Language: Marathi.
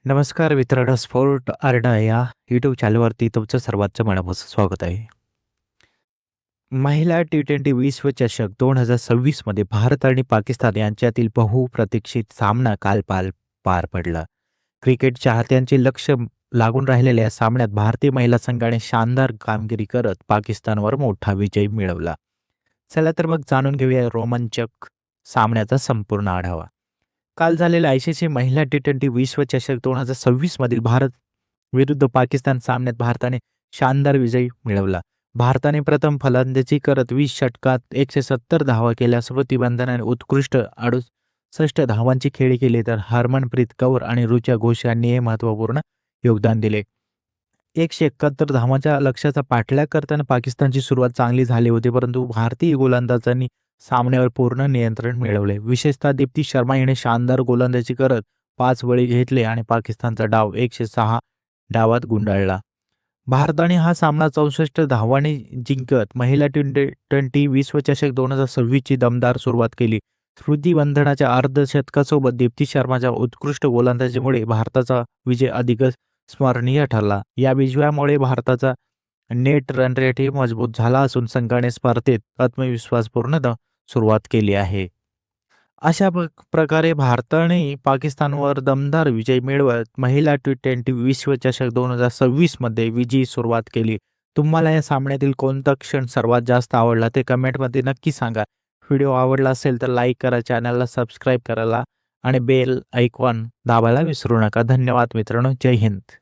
नमस्कार मित्रांनो, स्पोर्ट आरडा या यूट्यूब चॅनलवरती तुमचं सर्वांचं मनापासून स्वागत आहे. महिला टी-20 विश्वचषक 2026 मध्ये भारत आणि पाकिस्तान यांच्यातील बहुप्रतीक्षित सामना काल पार पडला. क्रिकेट चाहत्यांचे लक्ष लागून राहिलेल्या या सामन्यात भारतीय महिला संघाने शानदार कामगिरी करत पाकिस्तानवर मोठा विजय मिळवला. चला तर मग जाणून घेऊया रोमांचक सामन्याचा संपूर्ण आढावा. काल झालेल्या आयसीसी महिला टी-20 विश्वचषक 2026 मधील भारत विरुद्ध पाकिस्तान सामन्यात भारताने शानदार विजय मिळवला. भारताने प्रथम फलंदाजी करत 20 षटकात 170 धावा केल्या. स्मृती मंदानाने उत्कृष्ट 68 धावांची खेळी केली, तर हरमनप्रीत कौर आणि ऋचा घोष यांनी महत्त्वपूर्ण योगदान दिले. 171 धावांच्या लक्ष्याचा पाठलाग करताना पाकिस्तानची सुरुवात चांगली झाली होती, परंतु भारतीय गोलंदाजांनी सामन्यावर पूर्ण नियंत्रण मिळवले. विशेषतः दीप्ती शर्मा हिने शानदार गोलंदाजी करत 5 बळी घेतले आणि पाकिस्तानचा डाव 106 डावात गुंडाळला. भारताने हा सामना 64 धावांनी जिंकत महिला टी-20 विश्वचषक 2026 ची दमदार सुरुवात केली. स्मृती मंधानाच्या अर्धशतकासोबत दीप्ती शर्माच्या उत्कृष्ट गोलंदाजीमुळे भारताचा विजय अधिकच स्मरणीय ठरला. या विजयामुळे भारताचा नेट रन रेटही मजबूत झाला असून संघाने स्पर्धेत आत्मविश्वासपूर्ण सुरुवात केली आहे. अशा प्रकारे भारताने पाकिस्तानवर दमदार विजय मिळवत महिला टी-20 विश्वचषक 2026 मध्ये विजयी सुरुवात केली. तुम्हाला या सामन्यातील कोणता क्षण सर्वात जास्त आवडला ते कमेंटमध्ये नक्की सांगा. व्हिडिओ आवडला असेल तर लाईक करा, चॅनलला सबस्क्राईब करायला आणि बेल आयकॉन दाबायला विसरू नका. धन्यवाद मित्रांनो. जय हिंद.